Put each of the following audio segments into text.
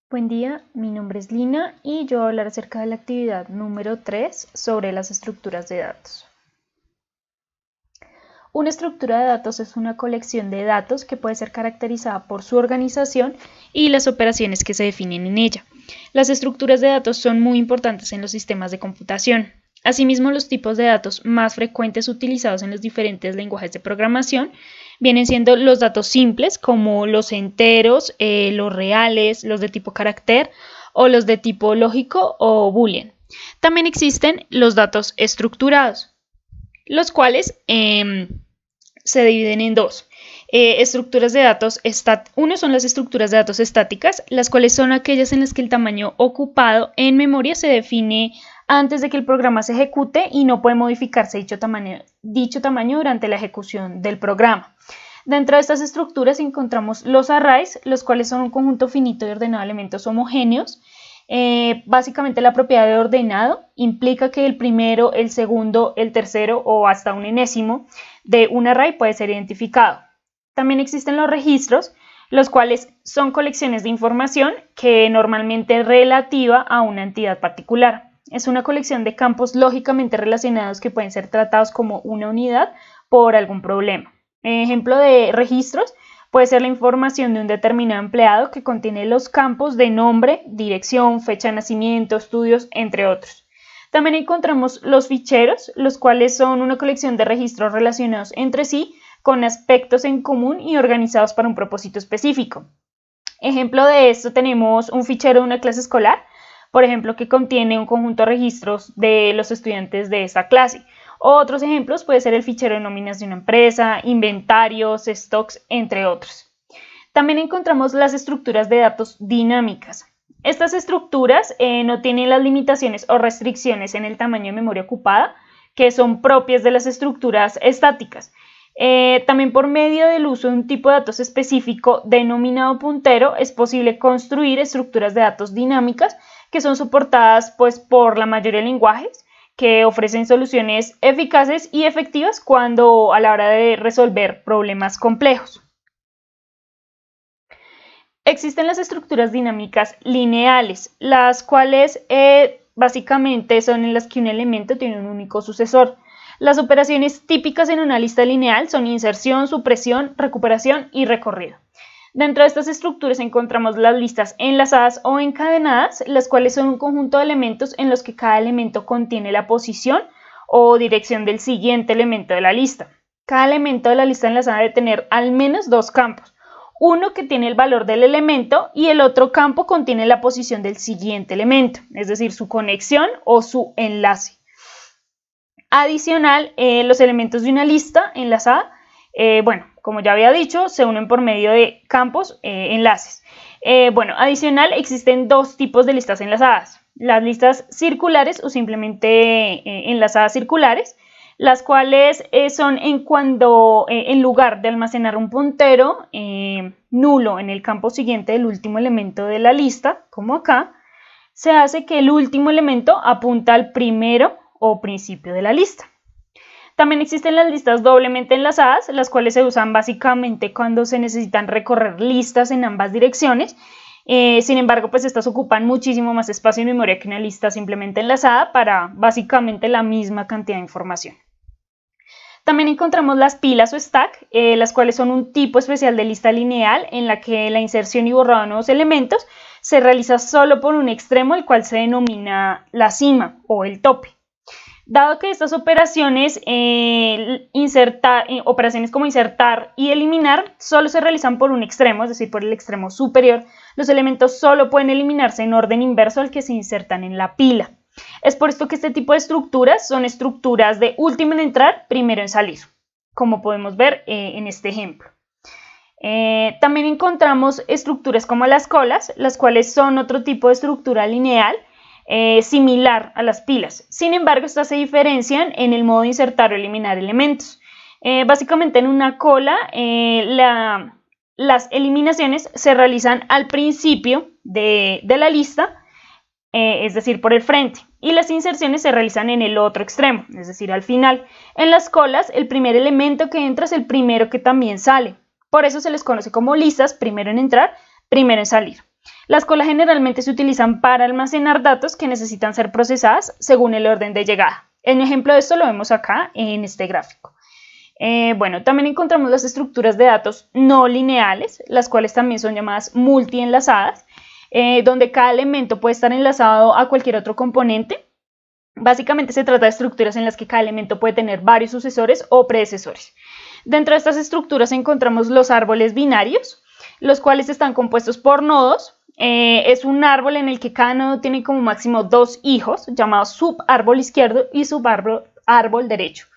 Buen día, mi nombre es Lina y yo voy a hablar acerca de la actividad número 3 sobre las estructuras de datos. Una estructura de datos es una colección de datos que puede ser caracterizada por su organización y las operaciones que se definen en ella. Las estructuras de datos son muy importantes en los sistemas de computación. Asimismo, los tipos de datos más frecuentes utilizados en los diferentes lenguajes de programación vienen siendo los datos simples, como los enteros, los reales, los de tipo carácter o los de tipo lógico o boolean. También existen los datos estructurados, los cuales se dividen en dos. Estructuras de datos uno son las estructuras de datos estáticas, las cuales son aquellas en las que el tamaño ocupado en memoria se define antes de que el programa se ejecute y no puede modificarse dicho tamaño durante la ejecución del programa. Dentro de estas estructuras encontramos los arrays, los cuales son un conjunto finito y ordenado de elementos homogéneos. Básicamente la propiedad de ordenado implica que el primero, el segundo, el tercero o hasta un enésimo de un array puede ser identificado. También existen los registros, los cuales son colecciones de información que normalmente es relativa a una entidad particular. Es una colección de campos lógicamente relacionados que pueden ser tratados como una unidad por algún problema. Ejemplo de registros puede ser la información de un determinado empleado que contiene los campos de nombre, dirección, fecha de nacimiento, estudios, entre otros. También encontramos los ficheros, los cuales son una colección de registros relacionados entre sí con aspectos en común y organizados para un propósito específico. Ejemplo de esto tenemos un fichero de una clase escolar, por ejemplo, que contiene un conjunto de registros de los estudiantes de esa clase. Otros ejemplos puede ser el fichero de nóminas de una empresa, inventarios, stocks, entre otros. También encontramos las estructuras de datos dinámicas. Estas estructuras no tienen las limitaciones o restricciones en el tamaño de memoria ocupada que son propias de las estructuras estáticas. También por medio del uso de un tipo de datos específico denominado puntero es posible construir estructuras de datos dinámicas que son soportadas por la mayoría de lenguajes que ofrecen soluciones eficaces y efectivas a la hora de resolver problemas complejos. Existen las estructuras dinámicas lineales, las cuales básicamente son en las que un elemento tiene un único sucesor. Las operaciones típicas en una lista lineal son inserción, supresión, recuperación y recorrido. Dentro de estas estructuras encontramos las listas enlazadas o encadenadas, las cuales son un conjunto de elementos en los que cada elemento contiene la posición o dirección del siguiente elemento de la lista. Cada elemento de la lista enlazada debe tener al menos dos campos, uno que tiene el valor del elemento y el otro campo contiene la posición del siguiente elemento, es decir, su conexión o su enlace. Adicional, los elementos de una lista enlazada, como ya había dicho, se unen por medio de campos, enlaces. Adicional, existen dos tipos de listas enlazadas. Las listas circulares o simplemente enlazadas circulares, las cuales son en lugar de almacenar un puntero nulo en el campo siguiente del último elemento de la lista, como acá, se hace que el último elemento apunta al primero o principio de la lista. También existen las listas doblemente enlazadas, las cuales se usan básicamente cuando se necesitan recorrer listas en ambas direcciones. Sin embargo, pues estas ocupan muchísimo más espacio en memoria que una lista simplemente enlazada para básicamente la misma cantidad de información. También encontramos las pilas o stack, las cuales son un tipo especial de lista lineal en la que la inserción y borrado de nuevos elementos se realiza solo por un extremo, el cual se denomina la cima o el tope. Dado que estas operaciones, operaciones como insertar y eliminar, solo se realizan por un extremo, es decir, por el extremo superior, los elementos solo pueden eliminarse en orden inverso al que se insertan en la pila. Es por esto que este tipo de estructuras son estructuras de último en entrar, primero en salir, como podemos ver en este ejemplo. También encontramos estructuras como las colas, las cuales son otro tipo de estructura lineal, similar a las pilas. Sin embargo, estas se diferencian en el modo de insertar o eliminar elementos. Básicamente en una cola las eliminaciones se realizan al principio de la lista, es decir, por el frente, y las inserciones se realizan en el otro extremo, es decir, al final. En las colas, el primer elemento que entra es el primero que también sale. Por eso se les conoce como listas, primero en entrar, primero en salir. Las colas generalmente se utilizan para almacenar datos que necesitan ser procesadas según el orden de llegada. Un ejemplo de esto lo vemos acá en este gráfico. Bueno, también encontramos las estructuras de datos no lineales, las cuales también son llamadas multienlazadas, donde cada elemento puede estar enlazado a cualquier otro componente. Básicamente se trata de estructuras en las que cada elemento puede tener varios sucesores o predecesores. Dentro de estas estructuras encontramos los árboles binarios, los cuales están compuestos por nodos. Es un árbol en el que cada nodo tiene como máximo 2 hijos, llamados subárbol izquierdo y subárbol derecho.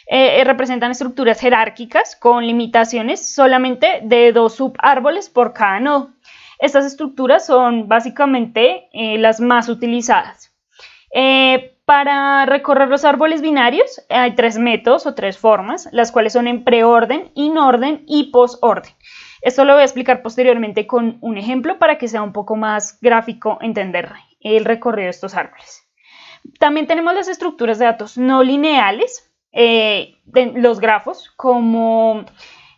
Representan estructuras jerárquicas con limitaciones solamente de 2 subárboles por cada nodo. Estas estructuras son básicamente las más utilizadas. Para recorrer los árboles binarios hay 3 métodos o 3 formas, las cuales son en preorden, inorden y posorden. Esto lo voy a explicar posteriormente con un ejemplo para que sea un poco más gráfico entender el recorrido de estos árboles. También tenemos las estructuras de datos no lineales, los grafos, como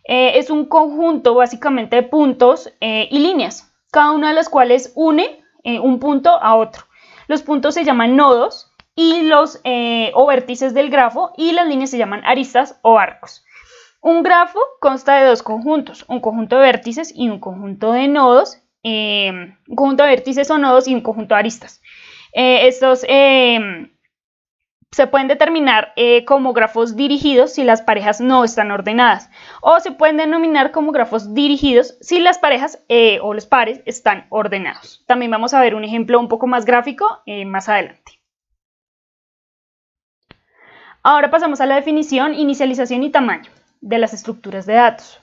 es un conjunto básicamente de puntos y líneas, cada una de las cuales une un punto a otro. Los puntos se llaman nodos y los o vértices del grafo, y las líneas se llaman aristas o arcos. Un grafo consta de 2 conjuntos, un conjunto de vértices y un conjunto de nodos, un conjunto de vértices o nodos y un conjunto de aristas. Estos se pueden determinar como grafos dirigidos si las parejas no están ordenadas, o se pueden denominar como grafos dirigidos si las parejas o los pares están ordenados. También vamos a ver un ejemplo un poco más gráfico más adelante. Ahora pasamos a la definición, inicialización y tamaño de las estructuras de datos.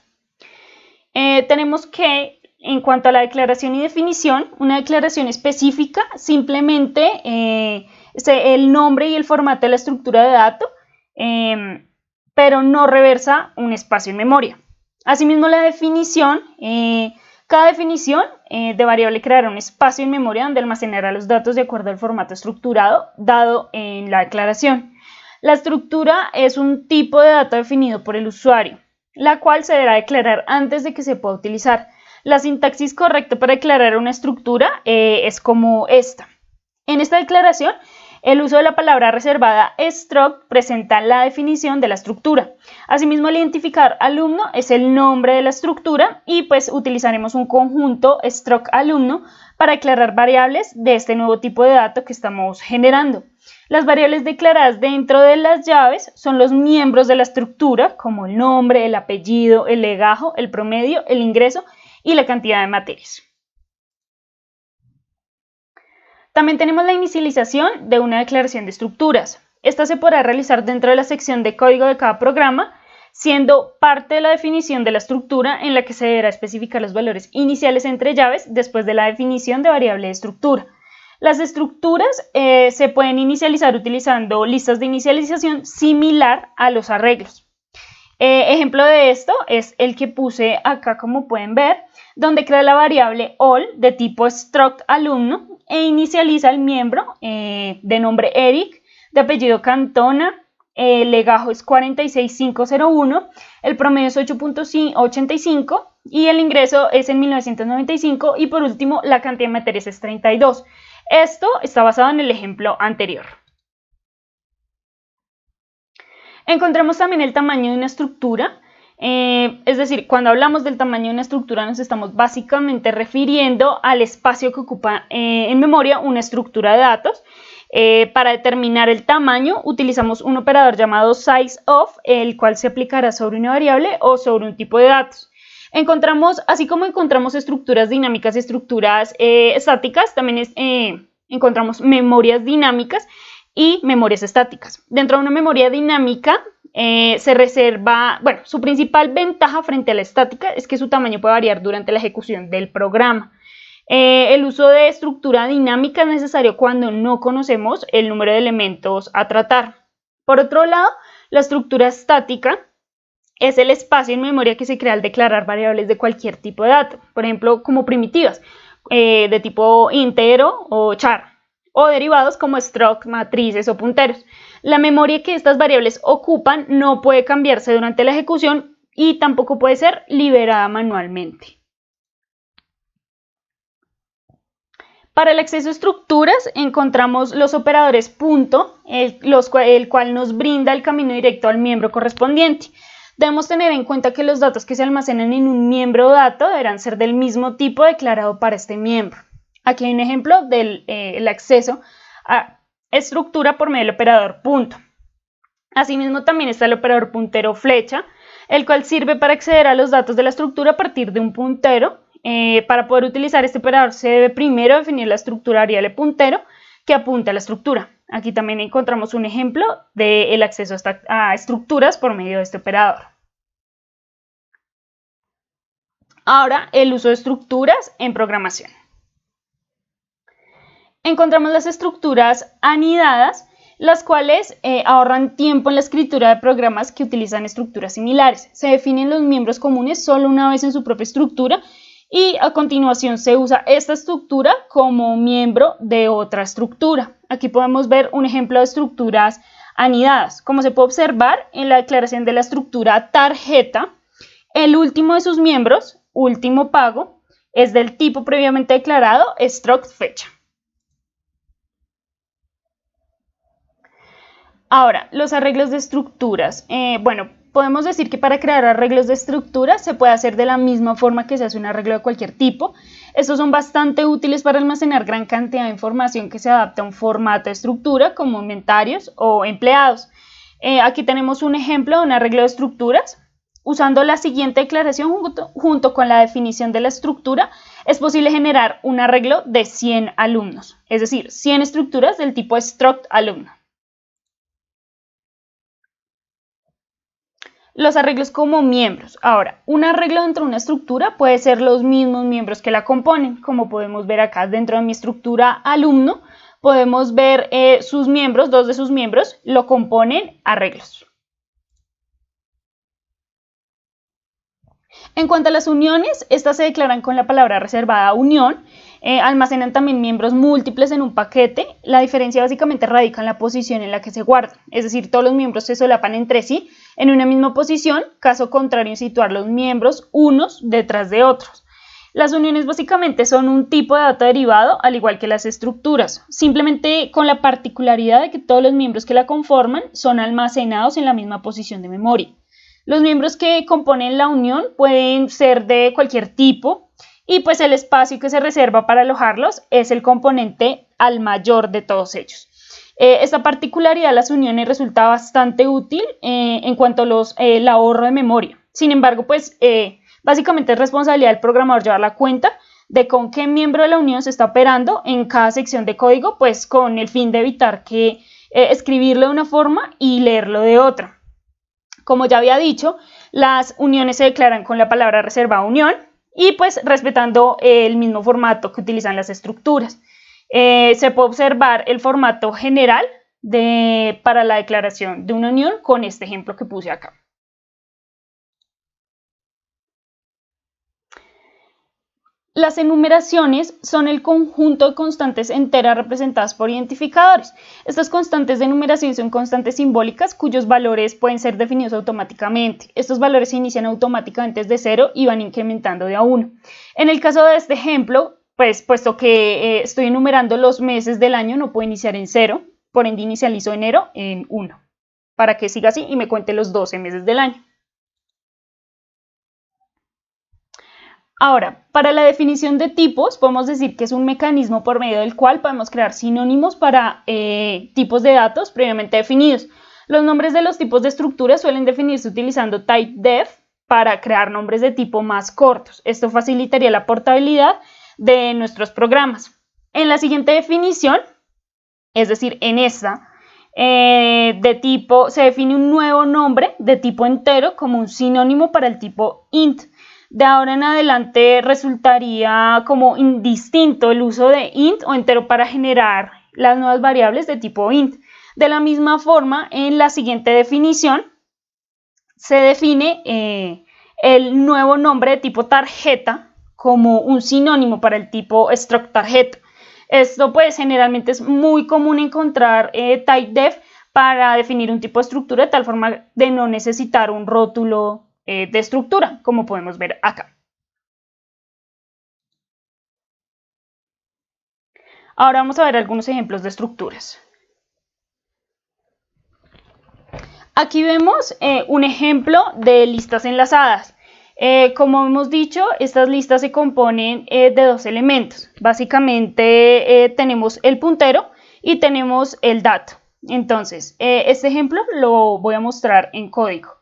Tenemos que, en cuanto a la declaración y definición, una declaración específica simplemente el nombre y el formato de la estructura de dato, pero no reversa un espacio en memoria. Asimismo, la definición, cada definición de variable creará un espacio en memoria donde almacenará los datos de acuerdo al formato estructurado dado en la declaración. La estructura es un tipo de dato definido por el usuario, la cual se deberá declarar antes de que se pueda utilizar. La sintaxis correcta para declarar una estructura es como esta. En esta declaración, el uso de la palabra reservada struct presenta la definición de la estructura. Asimismo, el identificador alumno es el nombre de la estructura y pues utilizaremos un conjunto struct alumno para declarar variables de este nuevo tipo de dato que estamos generando. Las variables declaradas dentro de las llaves son los miembros de la estructura, como el nombre, el apellido, el legajo, el promedio, el ingreso y la cantidad de materias. También tenemos la inicialización de una declaración de estructuras. Esta se podrá realizar dentro de la sección de código de cada programa, siendo parte de la definición de la estructura en la que se deberá especificar los valores iniciales entre llaves después de la definición de variable de estructura. Las estructuras se pueden inicializar utilizando listas de inicialización similar a los arreglos. Ejemplo de esto es el que puse acá, como pueden ver, donde crea la variable all de tipo struct alumno e inicializa el miembro de nombre Eric, de apellido Cantona, el legajo es 46501, el promedio es 8.85 y el ingreso es en 1995 y por último la cantidad de materias es 32. Esto está basado en el ejemplo anterior. Encontramos también el tamaño de una estructura, es decir, cuando hablamos del tamaño de una estructura nos estamos básicamente refiriendo al espacio que ocupa en memoria una estructura de datos. Para determinar el tamaño utilizamos un operador llamado sizeOf, el cual se aplicará sobre una variable o sobre un tipo de datos. Así como encontramos estructuras dinámicas y estructuras estáticas, también encontramos memorias dinámicas y memorias estáticas. Dentro de una memoria dinámica se reserva, su principal ventaja frente a la estática es que su tamaño puede variar durante la ejecución del programa. El uso de estructura dinámica es necesario cuando no conocemos el número de elementos a tratar. Por otro lado, la estructura estática es el espacio en memoria que se crea al declarar variables de cualquier tipo de dato, por ejemplo, como primitivas, de tipo entero o char, o derivados como struct, matrices o punteros. La memoria que estas variables ocupan no puede cambiarse durante la ejecución y tampoco puede ser liberada manualmente. Para el acceso a estructuras encontramos los operadores punto, el cual nos brinda el camino directo al miembro correspondiente. Debemos tener en cuenta que los datos que se almacenan en un miembro dato deberán ser del mismo tipo declarado para este miembro. Aquí hay un ejemplo del acceso a estructura por medio del operador punto. Asimismo también está el operador puntero flecha, el cual sirve para acceder a los datos de la estructura a partir de un puntero. Para poder utilizar este operador se debe primero definir la estructura variable puntero que apunta a la estructura. Aquí también encontramos un ejemplo del acceso a estructuras por medio de este operador. Ahora, el uso de estructuras en programación. Encontramos las estructuras anidadas, las cuales ahorran tiempo en la escritura de programas que utilizan estructuras similares. Se definen los miembros comunes solo una vez en su propia estructura y a continuación se usa esta estructura como miembro de otra estructura. Aquí podemos ver un ejemplo de estructuras anidadas. Como se puede observar en la declaración de la estructura tarjeta, el último de sus miembros, último pago, es del tipo previamente declarado struct fecha. Ahora, los arreglos de estructuras. Podemos decir que para crear arreglos de estructuras se puede hacer de la misma forma que se hace un arreglo de cualquier tipo. Estos son bastante útiles para almacenar gran cantidad de información que se adapta a un formato de estructura como inventarios o empleados. Aquí tenemos un ejemplo de un arreglo de estructuras. Usando la siguiente declaración junto con la definición de la estructura, es posible generar un arreglo de 100 alumnos, es decir, 100 estructuras del tipo struct alumno. Los arreglos como miembros. Ahora, un arreglo dentro de una estructura puede ser los mismos miembros que la componen. Como podemos ver acá dentro de mi estructura alumno, podemos ver sus miembros, dos de sus miembros lo componen arreglos. En cuanto a las uniones, estas se declaran con la palabra reservada unión. Almacenan también miembros múltiples en un paquete. La diferencia básicamente radica en la posición en la que se guardan, es decir, todos los miembros se solapan entre sí en una misma posición, caso contrario en situar los miembros unos detrás de otros. Las uniones básicamente son un tipo de dato derivado, al igual que las estructuras, simplemente con la particularidad de que todos los miembros que la conforman son almacenados en la misma posición de memoria. Los miembros que componen la unión pueden ser de cualquier tipo, y pues el espacio que se reserva para alojarlos es el componente al mayor de todos ellos. Esta particularidad de las uniones resulta bastante útil en cuanto al ahorro de memoria. Sin embargo, básicamente es responsabilidad del programador llevar la cuenta de con qué miembro de la unión se está operando en cada sección de código, pues con el fin de evitar que escribirlo de una forma y leerlo de otra. Como ya había dicho, las uniones se declaran con la palabra reservada unión, y pues respetando el mismo formato que utilizan las estructuras. Se puede observar el formato general para la declaración de una unión con este ejemplo que puse acá. Las enumeraciones son el conjunto de constantes enteras representadas por identificadores. Estas constantes de enumeración son constantes simbólicas cuyos valores pueden ser definidos automáticamente. Estos valores se inician automáticamente desde 0 y van incrementando de a 1. En el caso de este ejemplo, puesto que estoy enumerando los meses del año, no puedo iniciar en 0, por ende inicializo enero en 1, para que siga así y me cuente los 12 meses del año. Ahora, para la definición de tipos, podemos decir que es un mecanismo por medio del cual podemos crear sinónimos para tipos de datos previamente definidos. Los nombres de los tipos de estructuras suelen definirse utilizando typedef para crear nombres de tipo más cortos. Esto facilitaría la portabilidad de nuestros programas. En la siguiente definición, es decir, en esta, de tipo, se define un nuevo nombre de tipo entero como un sinónimo para el tipo int. De ahora en adelante resultaría como indistinto el uso de int o entero para generar las nuevas variables de tipo int. De la misma forma, en la siguiente definición se define el nuevo nombre de tipo tarjeta como un sinónimo para el tipo struct tarjeta. Esto pues generalmente es muy común encontrar typedef para definir un tipo de estructura de tal forma de no necesitar un rótulo de estructura, como podemos ver acá. Ahora vamos a ver algunos ejemplos de estructuras. Aquí vemos un ejemplo de listas enlazadas. Como hemos dicho, estas listas se componen de dos elementos. Básicamente tenemos el puntero y tenemos el dato. Entonces, este ejemplo lo voy a mostrar en código.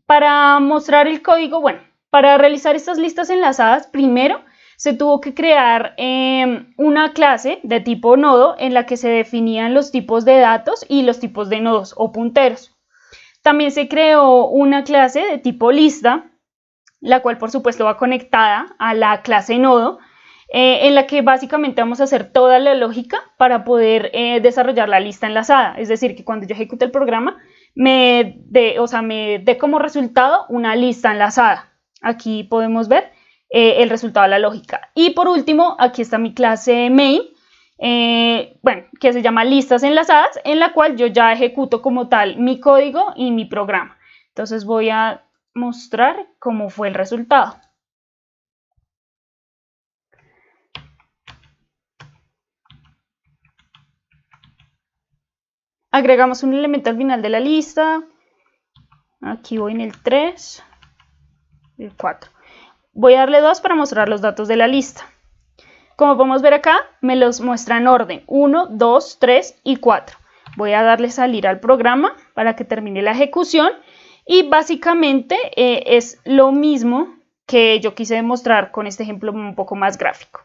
Para mostrar el código, bueno, para realizar estas listas enlazadas, primero se tuvo que crear una clase de tipo nodo en la que se definían los tipos de datos y los tipos de nodos o punteros. También se creó una clase de tipo lista, la cual por supuesto va conectada a la clase nodo, en la que básicamente vamos a hacer toda la lógica para poder desarrollar la lista enlazada. Es decir, que cuando yo ejecute el programa me dé como resultado una lista enlazada. Aquí podemos ver el resultado de la lógica. Y por último, aquí está mi clase main, que se llama listas enlazadas, en la cual yo ya ejecuto como tal mi código y mi programa. Entonces voy a mostrar cómo fue el resultado. Agregamos un elemento al final de la lista. Aquí voy en el 3, el 4. Voy a darle 2 para mostrar los datos de la lista. Como podemos ver acá, me los muestra en orden 1, 2, 3 y 4. Voy a darle salir al programa para que termine la ejecución y básicamente es lo mismo que yo quise demostrar con este ejemplo un poco más gráfico.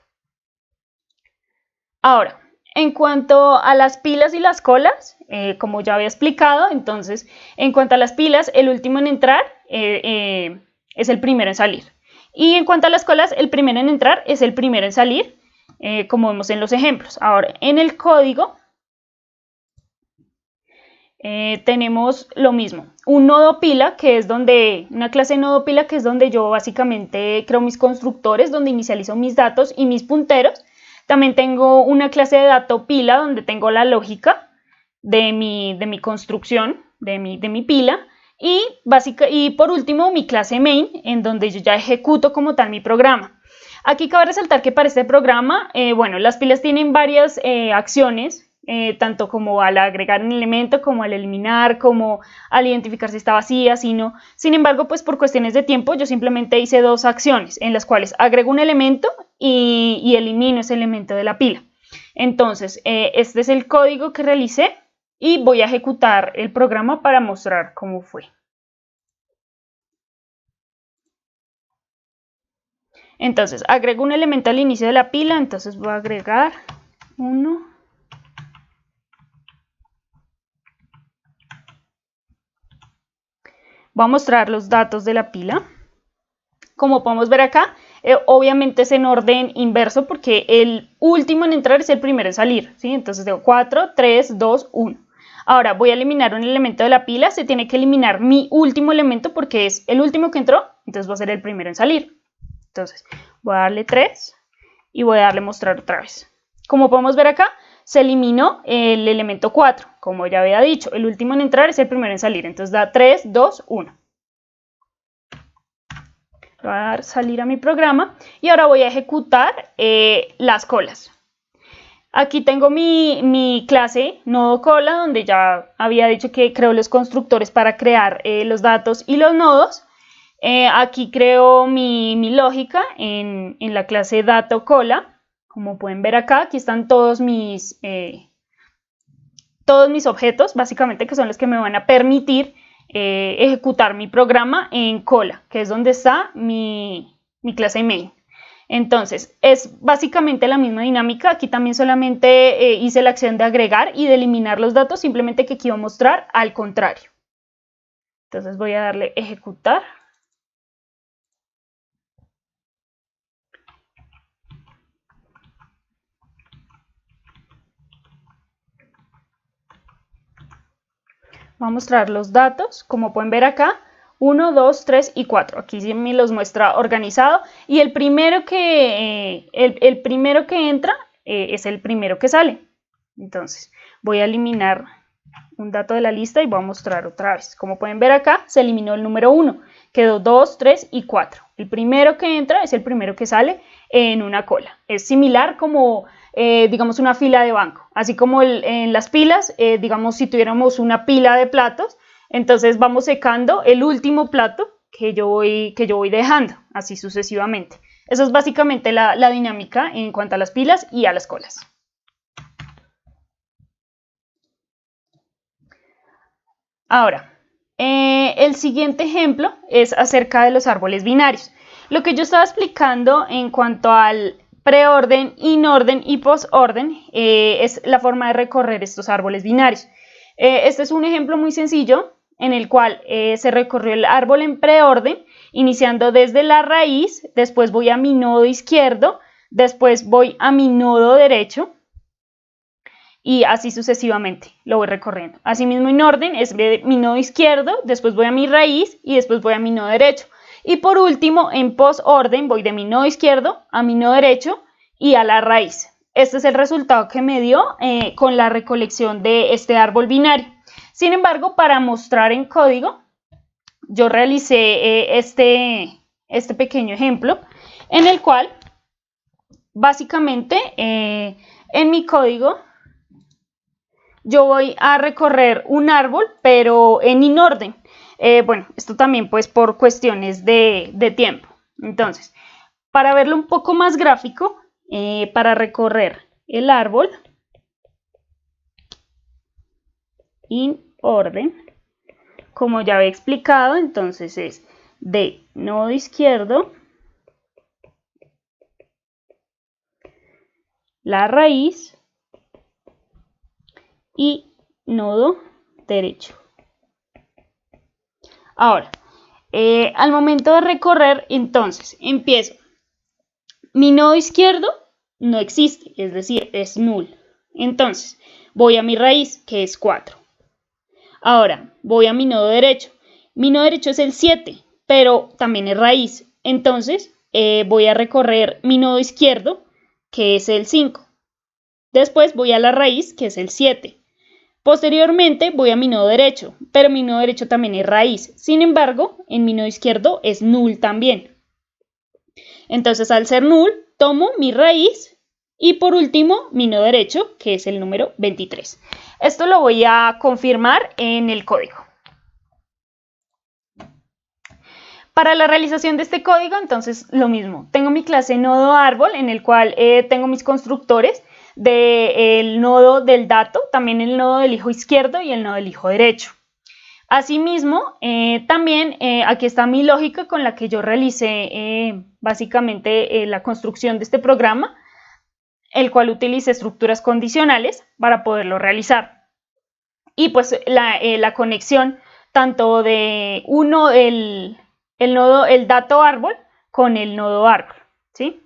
Ahora, en cuanto a las pilas y las colas, como ya había explicado, entonces, en cuanto a las pilas, el último en entrar es el primero en salir. Y en cuanto a las colas, el primero en entrar es el primero en salir, como vemos en los ejemplos. Ahora, en el código tenemos lo mismo. Un nodo pila, una clase nodo pila, que es donde yo básicamente creo mis constructores, donde inicializo mis datos y mis punteros. También tengo una clase de dato pila, donde tengo la lógica de mi construcción, de mi pila. Y por último, mi clase main, en donde yo ya ejecuto como tal mi programa. Aquí cabe resaltar que para este programa, las pilas tienen varias acciones, tanto como al agregar un elemento, como al eliminar, como al identificar si está vacía, si no. Sin embargo, pues por cuestiones de tiempo, yo simplemente hice dos acciones en las cuales agrego un elemento y elimino ese elemento de la pila. Entonces, este es el código que realicé y voy a ejecutar el programa para mostrar cómo fue. Entonces, agrego un elemento al inicio de la pila, entonces voy a agregar 1. Voy a mostrar los datos de la pila. Como podemos ver acá, obviamente es en orden inverso porque el último en entrar es el primero en salir, ¿sí? Entonces digo 4, 3, 2, 1. Ahora voy a eliminar un elemento de la pila, se tiene que eliminar mi último elemento porque es el último que entró, entonces va a ser el primero en salir. Entonces voy a darle 3 y voy a darle mostrar otra vez. Como podemos ver acá, se eliminó el elemento 4, como ya había dicho, el último en entrar es el primero en salir, entonces da 3, 2, 1. Voy a dar salir a mi programa y ahora voy a ejecutar las colas. Aquí tengo mi clase nodo cola, donde ya había dicho que creo los constructores para crear los datos y los nodos. Aquí creo mi lógica en la clase dato cola. Como pueden ver acá, aquí están todos mis objetos, básicamente, que son los que me van a permitir ejecutar mi programa en cola, que es donde está mi clase main. Entonces, es básicamente la misma dinámica. Aquí también solamente hice la acción de agregar y de eliminar los datos, simplemente que aquí voy a mostrar al contrario. Entonces voy a darle ejecutar. Voy a mostrar los datos, como pueden ver acá, 1, 2, 3 y 4. Aquí sí me los muestra organizado y el primero que entra es el primero que sale. Entonces voy a eliminar un dato de la lista y voy a mostrar otra vez. Como pueden ver acá, se eliminó el número 1, quedó 2, 3 y 4. El primero que entra es el primero que sale en una cola. Es similar como digamos, una fila de banco. Así como en las pilas, digamos, si tuviéramos una pila de platos, entonces vamos secando el último plato que yo voy dejando, así sucesivamente. Esa es básicamente la dinámica en cuanto a las pilas y a las colas. Ahora, el siguiente ejemplo es acerca de los árboles binarios. Lo que yo estaba explicando en cuanto al preorden, inorden y posorden es la forma de recorrer estos árboles binarios. Este es un ejemplo muy sencillo en el cual se recorrió el árbol en preorden, iniciando desde la raíz, después voy a mi nodo izquierdo, después voy a mi nodo derecho, y así sucesivamente lo voy recorriendo. Asimismo, en orden es mi nodo izquierdo, después voy a mi raíz y después voy a mi nodo derecho. Y por último, en posorden voy de mi nodo izquierdo a mi nodo derecho y a la raíz. Este es el resultado que me dio con la recolección de este árbol binario. Sin embargo, para mostrar en código, yo realicé este pequeño ejemplo en el cual básicamente en mi código yo voy a recorrer un árbol, pero en inorden. Bueno, esto también pues por cuestiones de tiempo. Entonces, para verlo un poco más gráfico, para recorrer el árbol in orden, como ya había explicado, entonces es de nodo izquierdo, la raíz y nodo derecho. Ahora, al momento de recorrer, entonces, empiezo. Mi nodo izquierdo no existe, es decir, es nulo. Entonces, voy a mi raíz, que es 4. Ahora, voy a mi nodo derecho. Mi nodo derecho es el 7, pero también es raíz. Entonces, voy a recorrer mi nodo izquierdo, que es el 5. Después voy a la raíz, que es el 7. Posteriormente voy a mi nodo derecho, pero mi nodo derecho también es raíz. Sin embargo, en mi nodo izquierdo es null también. Entonces, al ser null, tomo mi raíz y por último mi nodo derecho, que es el número 23. Esto lo voy a confirmar en el código. Para la realización de este código, entonces lo mismo. Tengo mi clase nodo árbol en el cual tengo mis constructores del nodo del dato, también el nodo del hijo izquierdo y el nodo del hijo derecho. Asimismo, también aquí está mi lógica con la que yo realicé básicamente la construcción de este programa, el cual utilice estructuras condicionales para poderlo realizar. Y pues la conexión tanto de el dato árbol con el nodo árbol, ¿sí?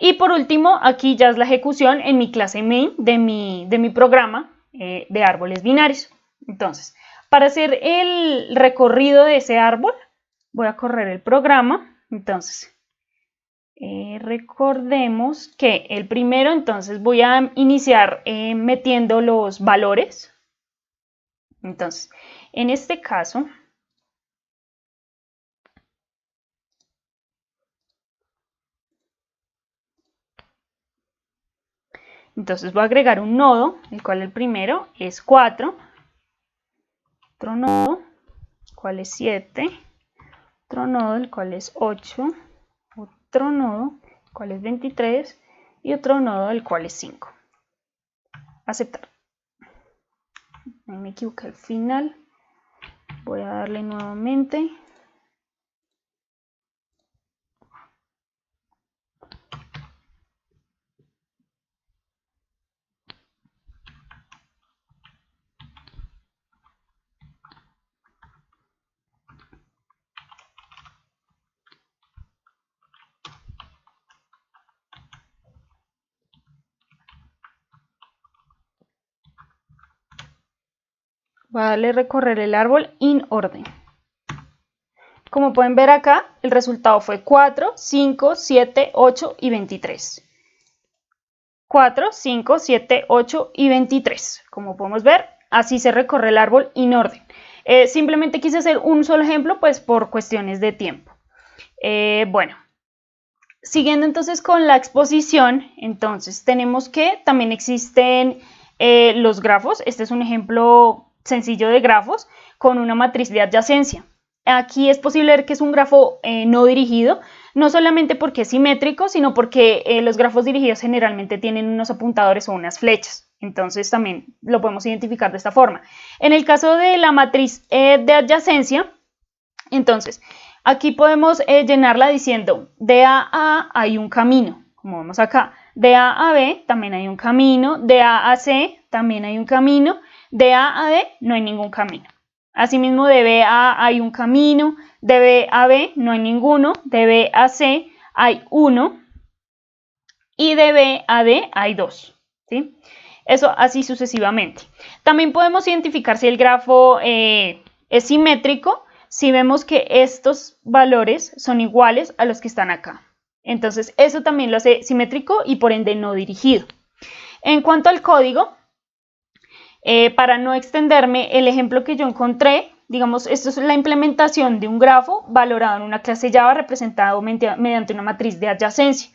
Y por último, aquí ya es la ejecución en mi clase main de mi programa de árboles binarios. Entonces, para hacer el recorrido de ese árbol, voy a correr el programa. Entonces, recordemos que el primero, entonces voy a iniciar metiendo los valores. Entonces, en este caso, entonces voy a agregar un nodo, el cual el primero es 4, otro nodo, el cual es 7, otro nodo, el cual es 8, otro nodo, el cual es 23 y otro nodo, el cual es 5. Aceptar. Ahí me equivoqué al final. Voy a darle nuevamente. Voy a darle recorrer el árbol in orden. Como pueden ver acá, el resultado fue 4, 5, 7, 8 y 23. 4, 5, 7, 8 y 23. Como podemos ver, así se recorre el árbol in orden. Simplemente quise hacer un solo ejemplo, pues por cuestiones de tiempo. Bueno, Siguiendo entonces con la exposición, entonces tenemos que también existen los grafos. Este es un ejemplo sencillo de grafos con una matriz de adyacencia. Aquí es posible ver que es un grafo no dirigido, no solamente porque es simétrico, sino porque los grafos dirigidos generalmente tienen unos apuntadores o unas flechas. Entonces también lo podemos identificar de esta forma. En el caso de la matriz de adyacencia, entonces aquí podemos llenarla diciendo de A a hay un camino, como vemos acá. De A a B también hay un camino, de A a C también hay un camino, de A a D no hay ningún camino. Asimismo, de B a hay un camino, de B a B no hay ninguno, de B a C hay uno y de B a D hay dos, ¿sí? Eso así sucesivamente. También podemos identificar si el grafo es simétrico, si vemos que estos valores son iguales a los que están acá. Entonces, eso también lo hace simétrico y por ende no dirigido. En cuanto al código, para no extenderme, el ejemplo que yo encontré, digamos, esto es la implementación de un grafo valorado en una clase Java representado mediante una matriz de adyacencia.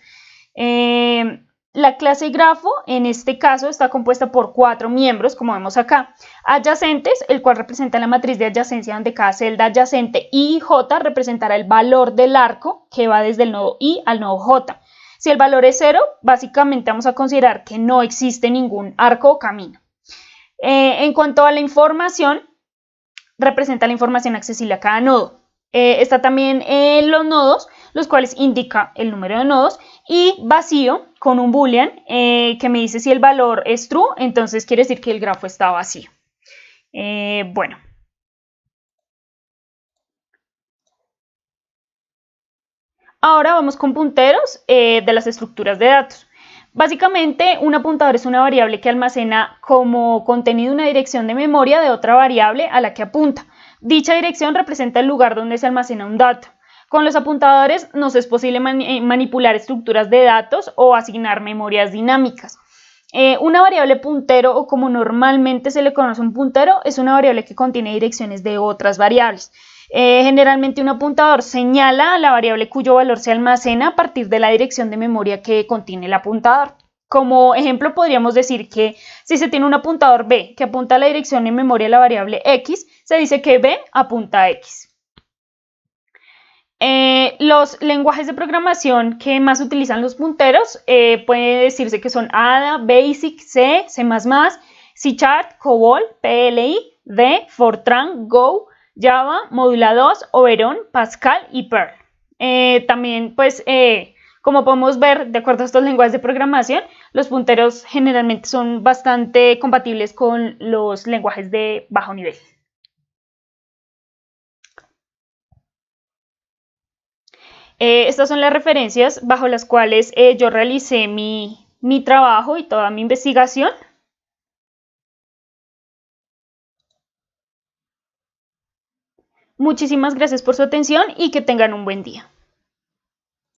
La clase grafo, en este caso, está compuesta por 4 miembros, como vemos acá. Adyacentes, el cual representa la matriz de adyacencia, donde cada celda adyacente I y J representará el valor del arco que va desde el nodo I al nodo J. Si el valor es 0, básicamente vamos a considerar que no existe ningún arco o camino. En cuanto a la información, representa la información accesible a cada nodo. Está también los nodos, los cuales indica el número de nodos, y vacío con un boolean que me dice si el valor es true, entonces quiere decir que el grafo está vacío. Bueno. Ahora vamos con punteros de las estructuras de datos. Básicamente, un apuntador es una variable que almacena como contenido una dirección de memoria de otra variable a la que apunta. Dicha dirección representa el lugar donde se almacena un dato. Con los apuntadores nos es posible manipular estructuras de datos o asignar memorias dinámicas. Una variable puntero, o como normalmente se le conoce un puntero, es una variable que contiene direcciones de otras variables. Generalmente un apuntador señala a la variable cuyo valor se almacena a partir de la dirección de memoria que contiene el apuntador. Como ejemplo, podríamos decir que si se tiene un apuntador B que apunta a la dirección en memoria de la variable X, se dice que B apunta a X. Los lenguajes de programación que más utilizan los punteros puede decirse que son ADA, BASIC, C, C++, C#, COBOL, PLI, D, Fortran, Go, Java, Modula 2, Oberon, Pascal y Perl. También, pues, como podemos ver, de acuerdo a estos lenguajes de programación, los punteros generalmente son bastante compatibles con los lenguajes de bajo nivel. Estas son las referencias bajo las cuales yo realicé mi trabajo y toda mi investigación. Muchísimas gracias por su atención y que tengan un buen día.